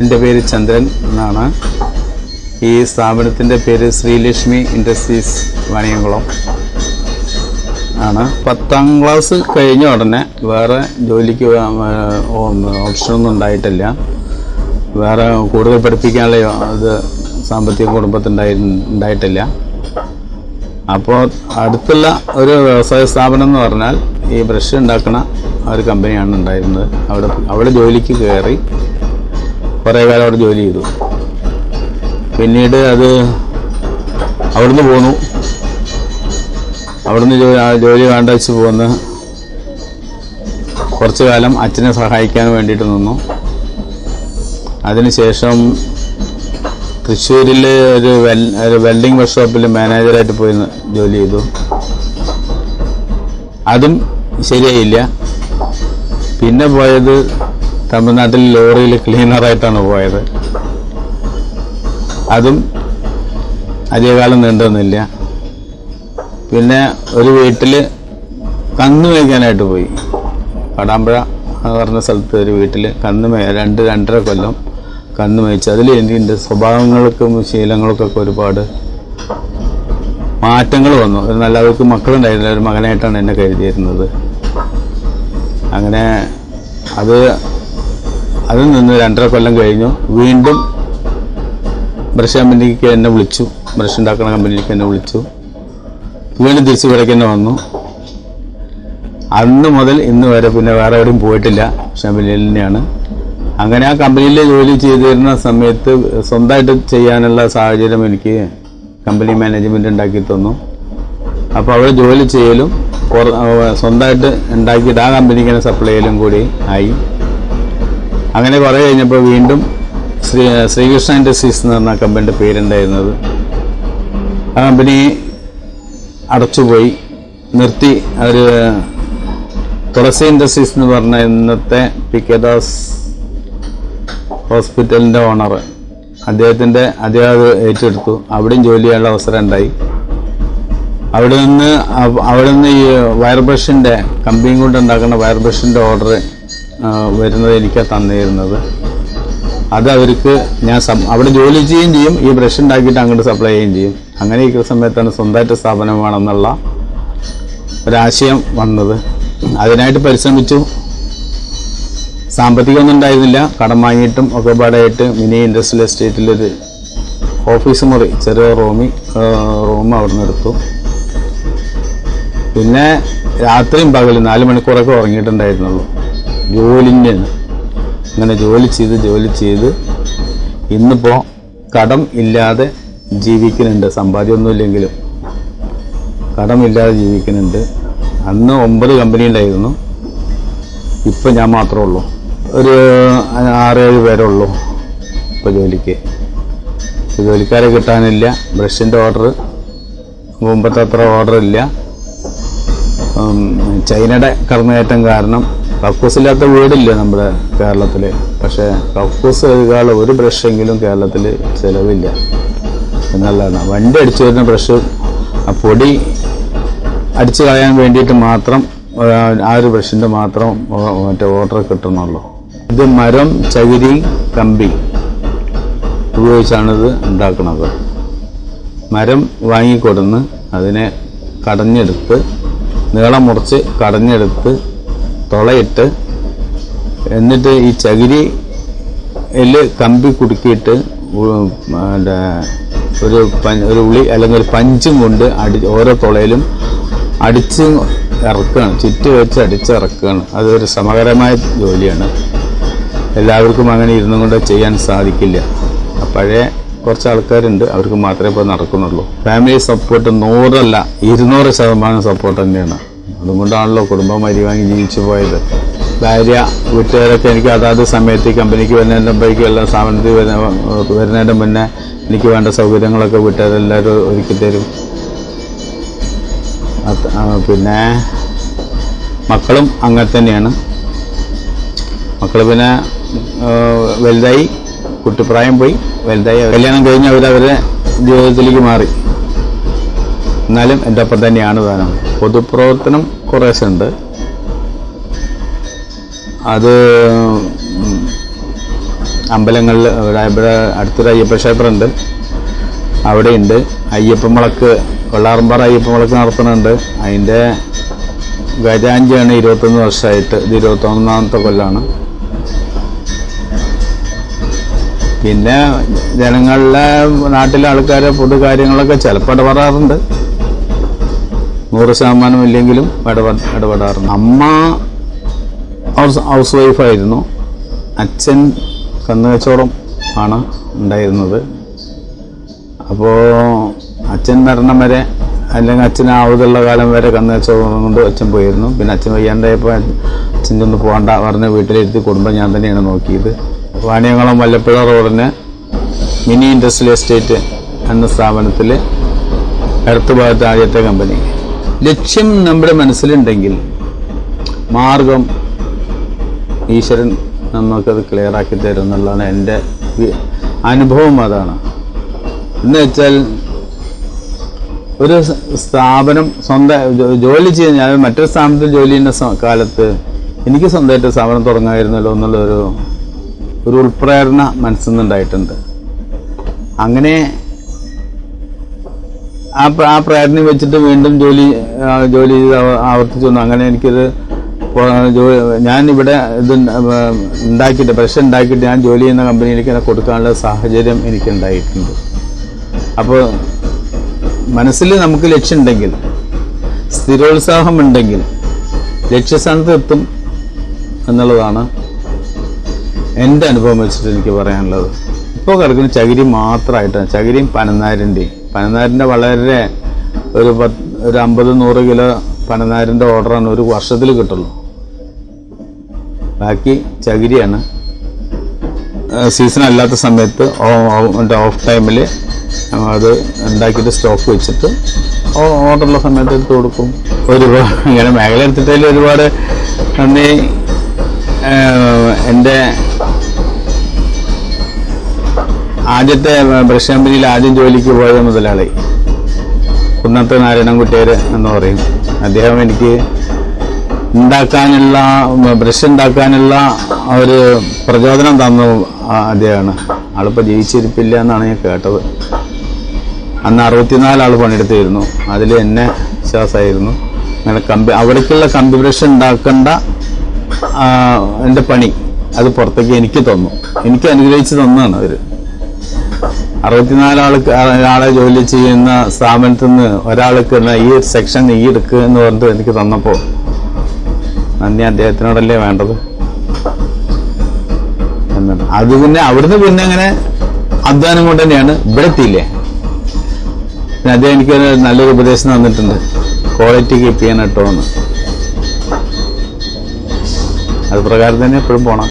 എൻ്റെ പേര് ചന്ദ്രൻ എന്നാണ്. ഈ സ്ഥാപനത്തിൻ്റെ പേര് ശ്രീലക്ഷ്മി ഇൻഡസ്ട്രീസ് വാണിയംകുളം ആണ്. 10ാം ക്ലാസ് കഴിഞ്ഞ ഉടനെ വേറെ ജോലിക്ക് ഓപ്ഷനൊന്നും ഉണ്ടായിട്ടില്ല. വേറെ കൂടുതൽ പഠിപ്പിക്കാനുള്ള അത് സാമ്പത്തിക കുടുംബത്തിനുണ്ടായിട്ടില്ല. അപ്പോൾ അടുത്തുള്ള ഒരു വ്യവസായ സ്ഥാപനം എന്ന് പറഞ്ഞാൽ ഈ ബ്രഷ് ഉണ്ടാക്കുന്ന ഒരു കമ്പനിയാണ് ഉണ്ടായിരുന്നത്. അവിടെ ജോലിക്ക് കയറി കുറേ കാലം അവിടെ ജോലി ചെയ്തു. പിന്നീട് അവിടുന്ന് പോന്നു. അവിടുന്ന് ജോലി വേണ്ട വെച്ച് പോന്ന് കുറച്ച് കാലം അച്ഛനെ സഹായിക്കാൻ വേണ്ടിയിട്ട് നിന്നു. അതിനുശേഷം തൃശ്ശൂരിൽ ഒരു വെൽഡിംഗ് വർക്ക്ഷോപ്പിൽ മാനേജറായിട്ട് പോയി ജോലി ചെയ്തു. അതും ശരിയായില്ല. പിന്നെ പോയത് തമിഴ്നാട്ടിൽ ലോറിയിൽ ക്ലീനറായിട്ടാണ് പോയത്. അതും അധികകാലം നീണ്ടുവന്നില്ല. പിന്നെ ഒരു വീട്ടിൽ കന്ന് മേയ്ക്കാനായിട്ട് പോയി. കടാമ്പുഴ എന്ന് പറഞ്ഞ സ്ഥലത്ത് ഒരു വീട്ടിൽ കന്ന് 2-2.5 കൊല്ലം കന്ന് മേയിച്ചു. അതിൽ എൻ്റെ സ്വഭാവങ്ങൾക്കും ശീലങ്ങൾക്കൊക്കെ ഒരുപാട് മാറ്റങ്ങൾ വന്നു. അവർക്ക് മക്കളുണ്ടായിരുന്നില്ല. ഒരു മകനായിട്ടാണ് എന്നെ കരുതിയിരുന്നത്. അങ്ങനെ അതിൽ നിന്ന് 2.5 കൊല്ലം കഴിഞ്ഞു. വീണ്ടും ബ്രഷ് കമ്പനിക്ക് എന്നെ വിളിച്ചു. ബ്രഷ് ഉണ്ടാക്കുന്ന കമ്പനിക്ക് എന്നെ വിളിച്ചു. വീണ്ടും തിരിച്ചു ഇവിടേക്ക് തന്നെ വന്നു. അന്ന് മുതൽ ഇന്ന് വരെ പിന്നെ വേറെ എവിടെയും പോയിട്ടില്ല. കമ്പനിയിൽ തന്നെയാണ്. അങ്ങനെ ആ കമ്പനിയിൽ ജോലി ചെയ്തിരുന്ന സമയത്ത് സ്വന്തമായിട്ട് ചെയ്യാനുള്ള സാഹചര്യം എനിക്ക് കമ്പനി മാനേജ്മെൻറ്റ് ഉണ്ടാക്കി തന്നു. അപ്പോൾ അവിടെ ജോലി ചെയ്യലും സ്വന്തമായിട്ട് ഉണ്ടാക്കിയിട്ട് ആ കമ്പനിക്ക് തന്നെ സപ്ലൈ ചെയ്യലും കൂടി ആയി. അങ്ങനെ കുറേ കഴിഞ്ഞപ്പോൾ വീണ്ടും ശ്രീകൃഷ്ണ ഇൻഡസ്ട്രീസ് എന്ന് പറഞ്ഞ കമ്പനിയുടെ പേരുണ്ടായിരുന്നത്. ആ കമ്പനി അടച്ചുപോയി, നിർത്തി. അവർ തുളസി ഇൻഡസ്ട്രീസ് എന്ന് പറഞ്ഞ ഇന്നത്തെ PK ദാസ് ഹോസ്പിറ്റലിൻ്റെ ഓണർ അദ്ദേഹം അത് ഏറ്റെടുത്തു. അവിടെയും ജോലി ചെയ്യാനുള്ള അവസരം ഉണ്ടായി. അവിടെ നിന്ന് ഈ വയർ ബ്രഷിൻ്റെ കമ്പിയും കൊണ്ട് ഉണ്ടാക്കുന്ന വയർ ബ്രഷിൻ്റെ ഓർഡർ വരുന്നത് എനിക്കാണ് തന്നിരുന്നത്. അത് അവർക്ക് ഞാൻ അവിടെ ജോലി ചെയ്യുകയും ചെയ്യും, ഈ ബ്രഷ് ഉണ്ടാക്കിയിട്ട് അങ്ങോട്ട് സപ്ലൈ ചെയ്യുകയും ചെയ്യും. അങ്ങനെ ഇരിക്കുന്ന സമയത്താണ് സ്വന്തമായിട്ട് സ്ഥാപനം വേണമെന്നുള്ള ഒരാശയം വന്നത്. അതിനായിട്ട് പരിശ്രമിച്ചു. സാമ്പത്തികമൊന്നും ഉണ്ടായിരുന്നില്ല. കടം വാങ്ങിയിട്ടും ഒക്കെ പാടായിട്ട് മിനി ഇൻഡസ്ട്രിയൽ എസ്റ്റേറ്റിലൊരു ഓഫീസ് മുറി, ചെറിയ റൂം അവിടെ നിന്ന് എടുത്തു. പിന്നെ രാത്രിയും പകലും 4 മണിക്കൂറൊക്കെ ഉറങ്ങിയിട്ടുണ്ടായിരുന്നുള്ളൂ. ജോലിൻ്റെയാണ്. അങ്ങനെ ജോലി ചെയ്ത് ഇന്നിപ്പോൾ കടം ഇല്ലാതെ ജീവിക്കുന്നുണ്ട്. സമ്പാദ്യമൊന്നുമില്ലെങ്കിലും കടമില്ലാതെ ജീവിക്കുന്നുണ്ട്. അന്ന് 9 കമ്പനി ഉണ്ടായിരുന്നു. ഇപ്പം ഞാൻ മാത്രമേ ഉള്ളൂ. ഒരു 6-7 പേരുള്ളൂ ഇപ്പോൾ ജോലിക്കാരെ കിട്ടാനില്ല. ബ്രഷിൻ്റെ ഓർഡർ മുമ്പത്തെ അത്ര ഓർഡർ ഇല്ല. ചൈനയുടെ കടന്നുകയറ്റം കാരണം കക്കൂസില്ലാത്ത വീടില്ല നമ്മുടെ കേരളത്തിൽ. പക്ഷേ കക്കൂസ് കഴുകാനുള്ള ഒരു ബ്രഷെങ്കിലും കേരളത്തിൽ ചിലവില്ല എന്നുള്ളതാണ്. വണ്ടി അടിച്ചു വരുന്ന ബ്രഷ് ആ പൊടി അടിച്ചു കളയാൻ വേണ്ടിയിട്ട് മാത്രം ആ ഒരു ബ്രഷിൻ്റെ മാത്രം മറ്റേ ഓർഡർ കിട്ടണമല്ലോ. ഇത് മരം, ചകിരി, കമ്പി ഉപയോഗിച്ചാണിത് ഉണ്ടാക്കുന്നത്. മരം വാങ്ങിക്കൊടുന്ന് അതിനെ കടഞ്ഞെടുത്ത് നീളം മുറിച്ച് കടഞ്ഞെടുത്ത് തുളയിട്ട് എന്നിട്ട് ഈ ചകിരിയിൽ കമ്പി കുടുക്കിയിട്ട് ഒരു ഉളി അല്ലെങ്കിൽ ഒരു പഞ്ചും കൊണ്ട് ഓരോ തുളയിലും അടിച്ച് ഇറക്കുകയാണ്. ചുറ്റി വെച്ച് അടിച്ചിറക്കുകയാണ്. അതൊരു ശ്രമകരമായ ജോലിയാണ്. എല്ലാവർക്കും അങ്ങനെ ഇരുന്നും കൊണ്ട് ചെയ്യാൻ സാധിക്കില്ല. പഴയ കുറച്ച് ആൾക്കാരുണ്ട്, അവർക്ക് മാത്രമേ ഇപ്പോൾ നടക്കുന്നുള്ളൂ. ഫാമിലി സപ്പോർട്ട് 100 അല്ല 200% സപ്പോർട്ട് തന്നെയാണ്. അതുകൊണ്ടാണല്ലോ കുടുംബം വാങ്ങി ജീവിച്ചു പോയത്. ഭാര്യ, വീട്ടുകാരൊക്കെ എനിക്ക് അതാത് സമയത്ത് കമ്പനിക്ക് വരുന്നതിൻ്റെ മുമ്പേക്കും എല്ലാം സ്ഥാപനത്തിൽ വരുന്നതിൻ്റെ മുന്നേ എനിക്ക് വേണ്ട സൗകര്യങ്ങളൊക്കെ വീട്ടുകാരെല്ലാവരും ഒരുക്കി തരും. പിന്നെ മക്കളും അങ്ങനെ തന്നെയാണ്. മക്കൾ പിന്നെ വലുതായി, കുട്ടിപ്രായം പോയി, വലുതായി കല്യാണം കഴിഞ്ഞ് അവരവരുടെ ജീവിതത്തിലേക്ക് മാറി. എന്നാലും എൻ്റെ ഒപ്പം തന്നെയാണ് താനും. പൊതുപ്രവർത്തനം കുറേശ്ശുണ്ട്. അത് അമ്പലങ്ങളിൽ ഇവിടെ അടുത്തൊരു അയ്യപ്പ ക്ഷേത്രമുണ്ട്, അവിടെയുണ്ട്. അയ്യപ്പമുളക്ക് വെള്ളാറമ്പാറ അയ്യപ്പമുളക്ക് നടത്തുന്നുണ്ട്. അതിൻ്റെ ഗജാഞ്ചിയാണ് 21 വർഷമായിട്ട്. ഇത് 21ാമത്തെ കൊല്ലമാണ്. പിന്നെ ജനങ്ങളിലെ നാട്ടിലെ ആൾക്കാരെ പൊതു കാര്യങ്ങളൊക്കെ ചിലപ്പോൾ ഇടപെടാറുണ്ട്, 100% ഇല്ലെങ്കിലും ഇടപെടാറുണ്ട്. അമ്മ ഹൗസ് വൈഫായിരുന്നു. അച്ഛൻ കന്നുകച്ചവടം ആണ് ഉണ്ടായിരുന്നത്. അപ്പോൾ അച്ഛൻ മരണം വരെ, അല്ലെങ്കിൽ അച്ഛൻ ആവതുള്ള കാലം വരെ കന്നുകച്ചവടം കൊണ്ട് അച്ഛൻ പോയിരുന്നു. പിന്നെ അച്ഛൻ വയ്യാണ്ടായപ്പോൾ അച്ഛൻ ഒന്ന് പോകണ്ട പറഞ്ഞ് വീട്ടിലിരുത്തി കുടുംബം ഞാൻ തന്നെയാണ് നോക്കിയത്. വാണിയംകുളം വല്ലപ്പുഴ റോഡിന് മിനി ഇൻഡസ്ട്രിയൽ എസ്റ്റേറ്റ് എന്ന സ്ഥാപനത്തിൽ ഇടത്ത് ഭാഗത്ത് ആദ്യത്തെ കമ്പനി. ലക്ഷ്യം നമ്മുടെ മനസ്സിലുണ്ടെങ്കിൽ മാർഗം ഈശ്വരൻ നമുക്കത് ക്ലിയറാക്കി തരും എന്നുള്ളതാണ് എൻ്റെ അനുഭവം. അതാണ് എന്ന് വെച്ചാൽ ഒരു സ്ഥാപനം സ്വന്തം ജോലി ചെയ്യുന്ന, ഞാൻ മറ്റൊരു സ്ഥാപനത്തിൽ ജോലി ചെയ്യുന്ന കാലത്ത് എനിക്ക് സ്വന്തമായിട്ട് സ്ഥാപനം തുടങ്ങാമായിരുന്നല്ലോ എന്നുള്ളൊരു ഉൾപ്രേരണ മനസ്സിൽ നിന്നുണ്ടായിട്ടുണ്ട്. അങ്ങനെ ആ പ്രേരണ വെച്ചിട്ട് വീണ്ടും ജോലി ചെയ്ത് ആവർത്തിച്ചു വന്നു. അങ്ങനെ എനിക്കൊരു ഞാൻ ഇവിടെ ഇത് ഉണ്ടാക്കിയിട്ട് ബ്രഷ് ഉണ്ടാക്കിയിട്ട് ഞാൻ ജോലി ചെയ്യുന്ന കമ്പനിയിലേക്ക് എന്നെ കൊടുക്കാനുള്ള സാഹചര്യം എനിക്കുണ്ടായിട്ടുണ്ട്. അപ്പോൾ മനസ്സിൽ നമുക്ക് ലക്ഷ്യമുണ്ടെങ്കിൽ, സ്ഥിരോത്സാഹം ഉണ്ടെങ്കിൽ ലക്ഷ്യസ്ഥാനത്ത് എത്തും എന്നുള്ളതാണ് എൻ്റെ അനുഭവം വെച്ചിട്ട് എനിക്ക് പറയാനുള്ളത്. ഇപ്പോൾ കിടക്കുന്ന ചകിരി മാത്രമായിട്ടാണ്. ചകിരിയും പനനാരിൻ്റെ വളരെ ഒരു 50-100 കിലോ പനനാരിൻ്റെ ഓർഡറാണ് ഒരു വർഷത്തിൽ കിട്ടുള്ളൂ. ബാക്കി ചകിരിയാണ്. സീസൺ അല്ലാത്ത സമയത്ത് ഓഫ് ടൈമിൽ അത് ഉണ്ടാക്കിയിട്ട് സ്റ്റോക്ക് വെച്ചിട്ട് ഓർഡറുള്ള സമയത്ത് എടുത്ത് കൊടുക്കും. ഇങ്ങനെ മേഖല എടുത്തിട്ടതിൽ ഒരുപാട് നന്ദി. എൻ്റെ ആദ്യത്തെ ബ്രഷ് കമ്പനിയിൽ ആദ്യം ജോലിക്ക് പോയ മുതലാളി കുന്നത്ത് നാരായണൻകുട്ടിയർ എന്ന് പറയും. അദ്ദേഹം എനിക്ക് ബ്രഷ് ഉണ്ടാക്കാനുള്ള ഒരു പ്രചോദനം തന്നു അദ്ദേഹമാണ്. ആളിപ്പോൾ ജീവിച്ചിരിപ്പില്ല എന്നാണ് ഞാൻ കേട്ടത്. അന്ന് 64 ആൾ പണിയെടുത്തിരുന്നു. അതിൽ എന്നെ വിശ്വാസമായിരുന്നു. അങ്ങനെ അവിടേക്കുള്ള കമ്പി ബ്രഷ് ഉണ്ടാക്കേണ്ട എൻ്റെ പണി അത് പുറത്തേക്ക് എനിക്ക് തന്നു. എനിക്ക് അനുഗ്രഹിച്ച് തന്നതാണ് അവർ. 64 ആളെ ജോലി ചെയ്യുന്ന സ്ഥാപനത്തിൽ നിന്ന് ഒരാൾക്ക് ഈ സെക്ഷൻ നീ എടുക്കുക എന്ന് പറഞ്ഞിട്ട് എനിക്ക് തന്നപ്പോൾ നന്ദി അദ്ദേഹത്തിനോടല്ലേ വേണ്ടത് എന്നാണ്. അത് പിന്നെ അവിടുന്ന് പിന്നെ അങ്ങനെ അധ്വാനം കൊണ്ട് തന്നെയാണ് ഇവിടെ എത്തിയില്ലേ. പിന്നെ അദ്ദേഹം എനിക്ക് നല്ലൊരു ഉപദേശം തന്നിട്ടുണ്ട്, ക്വാളിറ്റി കീപ്പ് ചെയ്യാൻ കേട്ടോ എന്ന്. അത് പ്രകാരം തന്നെ എപ്പോഴും പോകണം.